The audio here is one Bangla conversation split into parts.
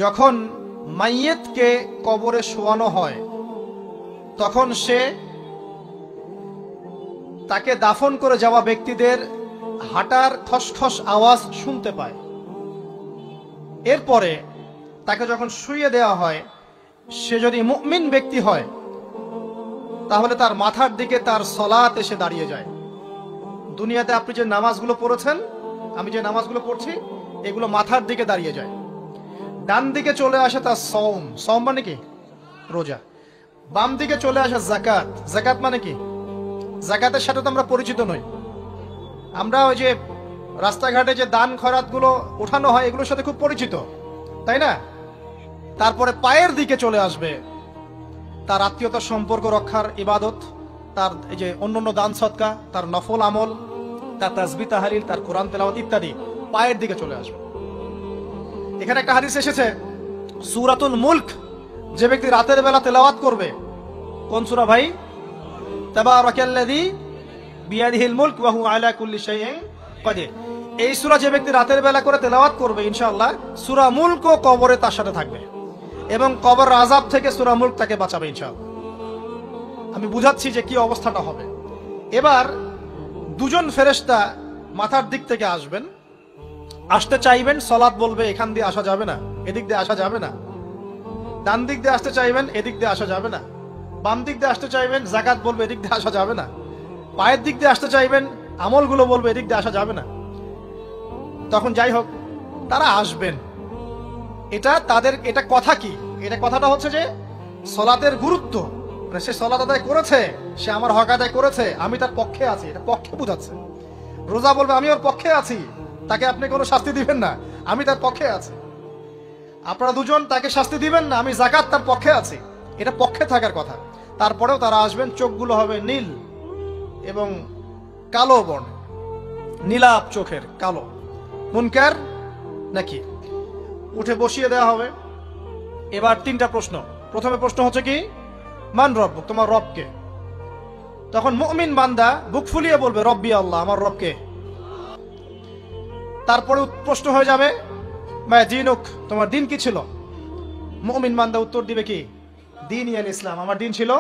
যখন মাইয়েতকে কবরে শোয়ানো হয় তখন সে তাকে দাফন করে যাওয়া ব্যক্তিদের হাঁটার খসখস আওয়াজ শুনতে পায়। এরপরে তাকে যখন শুইয়ে দেওয়া হয়, সে যদি মুমিন ব্যক্তি হয় তাহলে তার মাথার দিকে তার সলাত এসে দাঁড়িয়ে যায়। দুনিয়াতে আপনি যে নামাজগুলো পড়েছেন, আমি যে নামাজগুলো পড়ছি, এগুলো মাথার দিকে দাঁড়িয়ে যায়। ডান দিকে চলে আসে তার সওম, সওম মানে কি? রোজা। বাম দিকে চলে আসে যাকাত, যাকাত মানে কি? যাকাতের সাথে তো আমরা পরিচিত নই। আমরা ওই যে রাস্তাঘাটে যে দান খয়রাত গুলো ওঠানো হয়, এগুলোর সাথে খুব পরিচিত, তাই না? তারপরে পায়ের দিকে চলে আসবে তার আত্মীয়তার সম্পর্ক রক্ষার ইবাদত, তার এই যে অন্যান্য দান সদকা, তার নফল আমল, তার তাসবিহ তাহলিল, তার কোরআন তেলাওয়াত ইত্যাদি পায়ের দিকে চলে আসবে। এখানে একটা হাদিস এসেছে, সূরাতুল মুলক যে ব্যক্তি রাতের বেলা তেলাওয়াত করবে, কোন সূরা ভাই? তাবারাকাল্লাযী বিয়াদিহিল মুলক ওয়া হুয়া আলা কুল্লি শাইইন কাদির। এই সূরা যে ব্যক্তি রাতের বেলা করে তেলাওয়াত করবে, ইনশাআল্লাহ সূরা মুলকও কবরে তার সাথে থাকবে এবং কবর আযাব থেকে সূরা মুলক তাকে বাঁচাবে ইনশাআল্লাহ। আমি বুঝাচ্ছি যে কি অবস্থাটা হবে। এবার দুজন ফেরেশতা মাথার দিক থেকে আসবেন, আসতে চাইবেন, সালাত বলবে এখান দিয়ে আসা যাবে না, এদিক দিয়ে আসা যাবে না। ডান দিক দিয়ে আসতে চাইবেন, এদিক দিয়ে আসা যাবে না। বাম দিক দিয়ে আসতে চাইবেন, যাকাত বলবে এদিক দিয়ে আসা যাবে না। পায়ের দিক দিয়ে আসতে চাইবেন, আমলগুলো বলবে এদিক দিয়ে আসা যাবে না। তখন যাই হোক তারা আসবেন। এটা তাদের এটা কথা কি? এটা কথাটা হচ্ছে যে সালাতের গুরুত্ব, মানে সে সালাত আদায় করেছে, সে আমার হক আদায় করেছে, আমি তার পক্ষে আছি, এটা পক্ষে বোঝাচ্ছে। রোজা বলবে আমি ওর পক্ষে আছি, তাকে আপনি কোনো শাস্তি দিবেন না, আমি তার পক্ষে আছি। আপনারা দুজন তাকে শাস্তি দিবেন না, আমি যাকাত তার পক্ষে আছি, এটা পক্ষে থাকার কথা। তারপরেও তারা আসবেন, চোখগুলো হবে নীল এবং কালো বর্ণ, নীলাপ চোখের, কালো। মুনকার নাকি? উঠে বসিয়ে দেওয়া হবে। এবার তিনটা প্রশ্ন। প্রথমে প্রশ্ন হচ্ছে কি, মান রব্বুক, তোমার রবকে? তখন মুমিন বান্দা বুক ফুলিয়ে বলবে রব্বি আল্লাহ, আমার রবকে। তারপরে প্রশ্ন হয়ে যাবে মা দিনুক, তোমার দিন কি ছিল? মুমিন বান্দা উত্তর দিবে কি, দিন ইয়াল ইসলাম, আমার দিন ছিল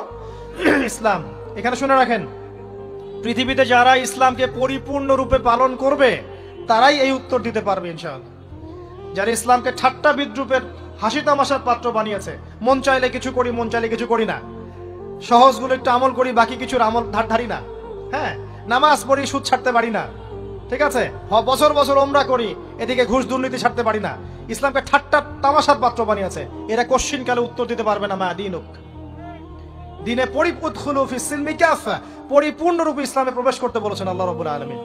ইসলাম। এখানে শুনে রাখেন, পৃথিবীতে যারা ইসলামকে পরিপূর্ণ রূপে পালন করবে তারাই এই উত্তর দিতে পারবে ইনশাআল্লাহ। যারা ইসলামকে ঠাট্টা বিদ্রুপের হাসি তামাশার পাত্র বানিয়েছে, মন চাইলে কিছু করি, মন চাইলে কিছু করি না, সহজগুলো একটু আমল করি, বাকি কিছুর আমল ধারি না, হ্যাঁ, নামাজ পড়ি, সুদ ছাড়তে পারি না, ঠিক আছে, বছর বছর ওমরা করি, এদিকে ঘুষ দুর্নীতি ছাড়তে পারি না, ইসলামকে ঠাট্টা তামাশার পাত্র বানিয়েছে, এরা কোশ্চিনকালে উত্তর দিতে পারবে না মা দিনুক, দিনে পরিপূর্ণরূপে ইসলামে প্রবেশ করতে বলেছেন আল্লাহ রাব্বুল আলামিন।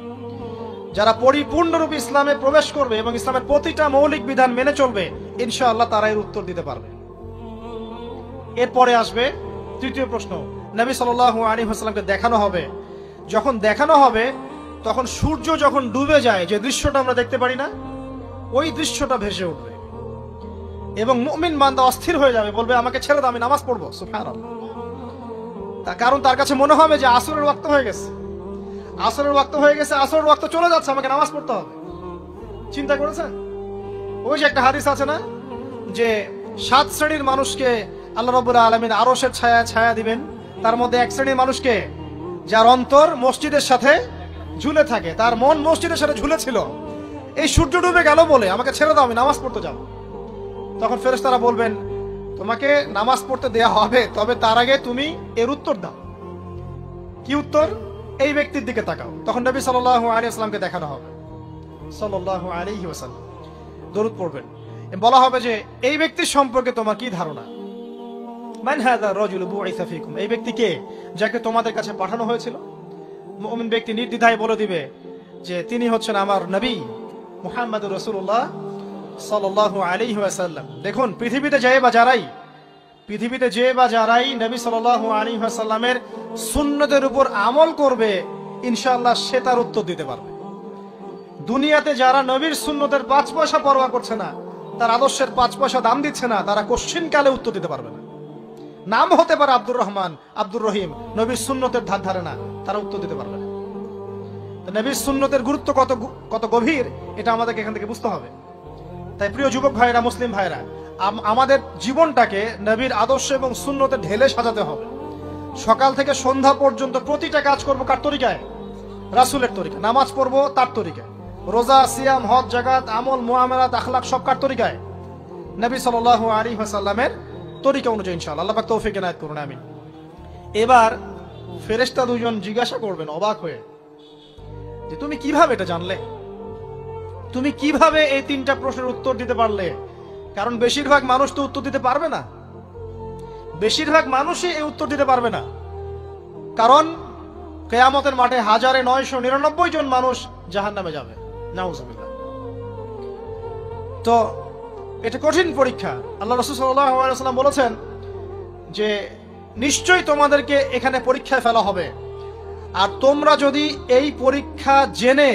যারা পরিপূর্ণরূপে ইসলামে প্রবেশ করবে এবং ইসলামের প্রতিটা মৌলিক বিধান মেনে চলবে, ইনশাআল্লাহ তারা এর উত্তর দিতে পারবে। এরপরে আসবে তৃতীয় প্রশ্ন। নবী সাল্লাল্লাহু আলাইহি ওয়াসাল্লামকে দেখানো হবে। যখন দেখানো হবে তখন সূর্য যখন ডুবে যায়, যে দৃশ্যটা আমরা দেখতে পারি না, ওই দৃশ্যটা ভেসে উঠবে এবং মুমিন বান্দা অস্থির হয়ে যাবে, বলবে আমাকে ছেড়ে দাও, আমি নামাজ পড়বো। সুবহানাল্লাহ। তার কারণ তার কাছে মনে হবে যে আসরের ওয়াক্ত হয়ে গেছে, আসরের ওয়াক্ত হয়ে গেছে, আসরের ওয়াক্ত চলে যাচ্ছে, আমাকে নামাজ পড়তে হবে। চিন্তা করেছেন? ওই যে একটা হাদিস আছে না, যে 7 শ্রেণীর মানুষকে আল্লাহ রাব্বুল আলামিন আরশের ছায়া দিবেন। তার মধ্যে এক শ্রেণীর মানুষকে, যার অন্তর মসজিদের সাথে ঝুলে থাকে, তার মন মসজিদের সাথে ঝুলে ছিল, এই সূর্য ডুবে গেল বলে আমাকে ছেড়ে দাও, আমি নামাজ পড়তে যাব। তখন ফেরেশতারা বলবেন তোমাকে নামাজ পড়তে দেয়া হবে, তবে তার আগে তুমি এর উত্তর দাও। কি উত্তর? এই ব্যক্তির দিকে তাকাও। তখন নবী সাল্লাল্লাহু আলাইহি ওয়াসাল্লামকে দেখানো হবে, সাল্লাল্লাহু আলাইহি ওয়াসাল্লাম দরুদ পড়বেন। বলা হবে যে এই ব্যক্তির সম্পর্কে তোমার কি ধারণা? মান হাযা রাজুলু বুইসা ফীকুম, এই ব্যক্তি কে, যাকে তোমাদের কাছে পাঠানো হয়েছিল? মুমিন ব্যক্তি নির্দ্বিধায় বলে দিবে যে তিনি হচ্ছেন আমার নবী মুহাম্মদুর রাসূলুল্লাহ সাল্লাল্লাহু আলাইহি ওয়াসাল্লাম। দেখুন, পৃথিবীতে যে বা যারাই নবী সাল্লাল্লাহু আলাইহি ওয়াসাল্লামের সুন্নতের উপর আমল করবে, ইনশাআল্লাহ সে তার উত্তর দিতে পারবে। দুনিয়াতে যারা নবীর সুন্নতের 5 পয়সা পরোয়া করছে না, তার আদর্শের 5 পয়সা দাম দিচ্ছে না, তারা কোশ্চিনকালে উত্তর দিতে পারবে না। নাম হতে পারে আব্দুর রহমান, আব্দুর রহিম, নবীর সুন্নতের ধার ধারে না, তারা উত্তর দিতে পারবে না। নবীর সুন্নতের গুরুত্ব কত গভীর, এটা আমাদেরকে এখান থেকে বুঝতে হবে। তাই প্রিয় যুবক ভাইরা, মুসলিম ভাইরা, আমাদের জীবনটাকে নবীর আদর্শ এবং সুন্নতে ঢেলে সাজাতে হবে। সকাল থেকে সন্ধ্যা পর্যন্ত প্রতিটা কাজ করব কার তরিকায়? রাসূলের তরিকা। নামাজ পড়বো তার তরিকায়, রোজা, সিয়াম, হজ, জাকাত, আমল, মুআমালাত, আখলাক সব কার তরিকায়? নবী সাল্লাল্লাহু আলাইহি ওয়াসাল্লামের তরিকা অনুযায়ী ইনশাআল্লাহ। আল্লাহ পাক তৌফিক এনায়েত করুন, আমিন। এবার ফেরেশতা দুজন জিজ্ঞাসা করবেন অবাক হয়ে যে তুমি কিভাবে এটা জানলে, তুমি কিভাবে এই তিনটা প্রশ্নের উত্তর দিতে পারলে? কারণ বেশিরভাগ মানুষ তো উত্তর দিতে পারবে না, বেশিরভাগ মানুষই এই উত্তর দিতে পারবে না। কারণ কিয়ামতের মাঠে 1999 জন মানুষ জাহান্নামে যাবে, নাউজুবিল্লাহ। তো এটা কঠিন পরীক্ষা। আল্লাহ রাসূল সাল্লাল্লাহু আলাইহি ওয়াসাল্লাম বলেছেন যে নিশ্চয়ই তোমাদেরকে এখানে পরীক্ষায় ফেলা হবে, আর তোমরা যদি এই পরীক্ষা জেনে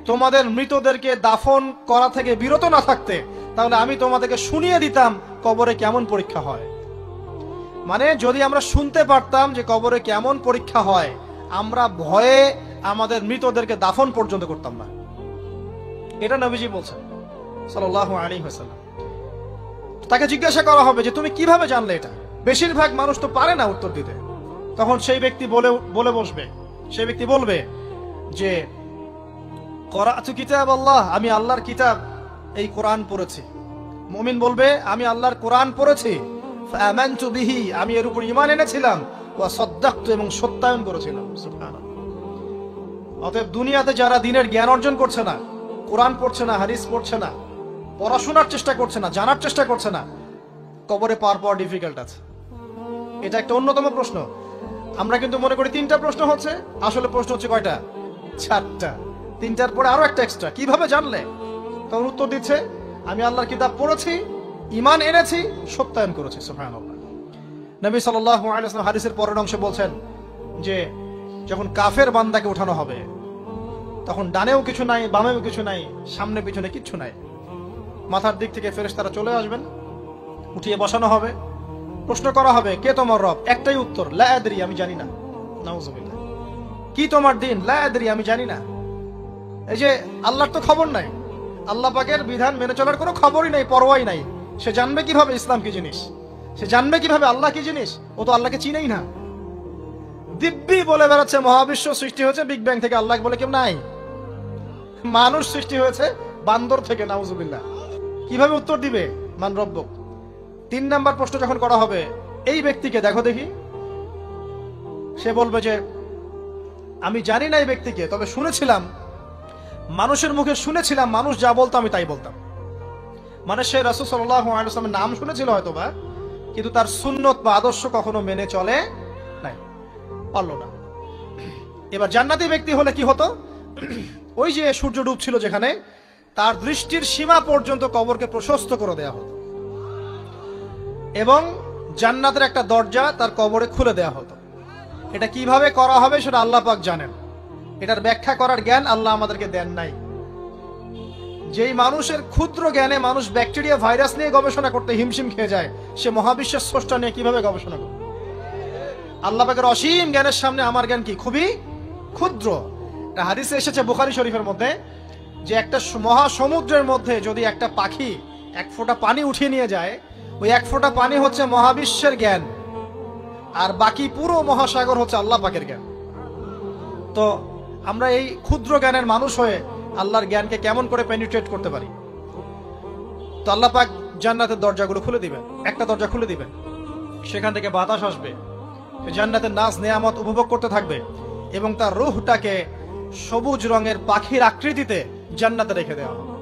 তোমাদের মৃতদেরকে দাফন করা থেকে বিরত না থাকতে, তাহলে আমি তোমাদেরকে শুনিয়ে দিতাম কবরে কেমন পরীক্ষা হয়। মানে যদি আমরা শুনতে পারতাম যে কবরে কেমন পরীক্ষা হয়, আমরা ভয়ে আমাদের মৃতদেরকে দাফন পর্যন্ত করতাম না। এটা নবীজি বলছেন সাল্লাল্লাহু আলাইহি ওয়াসাল্লাম। তাকে জিজ্ঞাসা করা হবে যে তুমি কিভাবে জানলে এটা? বেশিরভাগ মানুষ তো পারে না উত্তর দিতে। তখন সেই ব্যক্তি বলে বসবে, সেই ব্যক্তি বলবে যে করাতু কিতাব আল্লাহ, আমি আল্লাহর কিতাব এই কোরআন পড়েছি। মুমিন বলবে আমি আল্লাহর কোরআন পড়েছি, ফাআমানতু বিহি, আমি এর উপর ঈমান এনেছিলাম, ওয়া সাদ্দাকতু, এবং সত্যায়ন করেছিলাম। সুবহানাল্লাহ। অতএব দুনিয়াতে যারা দ্বীনের জ্ঞান অর্জন করছে না, কোরআন পড়ছে না, হাদিস পড়ছে না, পড়াশোনার চেষ্টা করছে না, জানার চেষ্টা করছে না, কবরে পাওয়ার ডিফিকাল্ট আছে। এটা একটা অন্যতম প্রশ্ন। আমরা কিন্তু মনে করি তিনটা প্রশ্ন হচ্ছে, আসলে প্রশ্ন হচ্ছে কয়টা? চারটা। তিনটার পরে আরো একটা এক্সট্রা। কিভাবে জানলে? তখন উত্তর দিচ্ছে আমি আল্লাহর কিতাব পড়েছি, ঈমান এনেছি, সত্যায়ন করেছি। সুবহানাল্লাহ। নবী সাল্লাল্লাহু আলাইহি ওয়াসাল্লাম হাদিসের পরের অংশে বলছেন যে যখন কাফের বান্দাকে উঠানো হবে, তখন ডানেও কিছু নাই, বামেও কিছু নাই, সামনে পিছনে কিচ্ছু নাই। মাথার দিক থেকে ফেরেশতারা চলে আসবেন, উঠিয়ে বসানো হবে, প্রশ্ন করা হবে কে তোমার রব? একটাই উত্তর, লা আদরি, আমি জানি না। নাউজুবিল্লাহ। কি তোমার দিন? লা আদরি, আমি জানি না। এই যে আল্লাহর তো খবর নাই, আল্লাহ পাকের বিধান মেনে চলার কোনো খবরই নাই, পরোয়াই নাই। সে জানবে কিভাবে ইসলাম কি জিনিস? সে জানবে কিভাবে আল্লাহ কি জিনিস? ও তো আল্লাহকে চিনেই না। দিব্যি বলে বেড়াচ্ছে মহাবিশ্ব সৃষ্টি হয়েছে বিগ ব্যাং থেকে, আল্লাহ বলে কেউ নাই। মানুষ সৃষ্টি হয়েছে বান্দর থেকে, নাউজুবিল্লাহ। কিভাবে উত্তর দিবে মান রব্বুক? 3 নাম্বার প্রশ্ন যখন করা হবে এই ব্যক্তিকে, দেখো দেখি, সে বলবে যে আমি জানি না এই ব্যক্তিকে, তবে শুনেছিলাম, মানুষের মুখে শুনেছিলাম, মানুষ যা বলতো আমি তাই বলতাম। মানে সে রাসূল সাল্লাল্লাহু আলাইহি ওয়াসাল্লামের নাম শুনেছিল হয়তোবা, কিন্তু তার সুন্নত বা আদর্শ কখনো মেনে চলে নাই, পারলো না। এবার জান্নাতি ব্যক্তি হলে কি হতো? ওই যে সূর্য ডুবছিল যেখানে, তার দৃষ্টির সীমা পর্যন্ত কবরকে প্রশস্ত করে দেয়া হতো, এবং জান্নাতের একটা দরজা তার কবরে খুলে দেয়া হতো। এটা কিভাবে করা হবে সেটা আল্লাহ পাক জানেন। এটার ব্যাখ্যা করার জ্ঞান আল্লাহ আমাদেরকে দেন নাই। যেই মানুষের ক্ষুদ্র জ্ঞানে মানুষ ব্যাকটেরিয়া ভাইরাস নিয়ে গবেষণা করতে হিমশিম খেয়ে যায়, সে মহাবিশ্বের স্রষ্টা নিয়ে কিভাবে গবেষণা করবে? আল্লাহ পাকের অসীম জ্ঞানের সামনে আমার জ্ঞান কি? খুবই ক্ষুদ্র। একটা হাদিসে এসেছে বুখারী শরীফের মধ্যে যে একটা মহাসমুদ্রের মধ্যে যদি একটা পাখি 1 ফোঁটা পানি উঠিয়ে নিয়ে যায়, ওই 1 ফোঁটা পানি হচ্ছে মহাবিশ্বের জ্ঞান, আর বাকি পুরো মহাসাগর হচ্ছে আল্লাহ পাকের জ্ঞান। তো আমরা এই ক্ষুদ্র জ্ঞানের মানুষ হয়ে আল্লাহর জ্ঞানকে কেমন করে পেনিট্রেট করতে পারি? তো আল্লাহ পাক জান্নাতের দরজাগুলো খুলে দিবেন, একটা দরজা খুলে দিবেন, সেখান থেকে বাতাস আসবে, জান্নাতের নাজ নেয়ামত উপভোগ করতে থাকবে, এবং তার রূহটাকে সবুজ রঙের পাখির আকৃতিতে জান্নাতে রেখে দেওয়া হবে।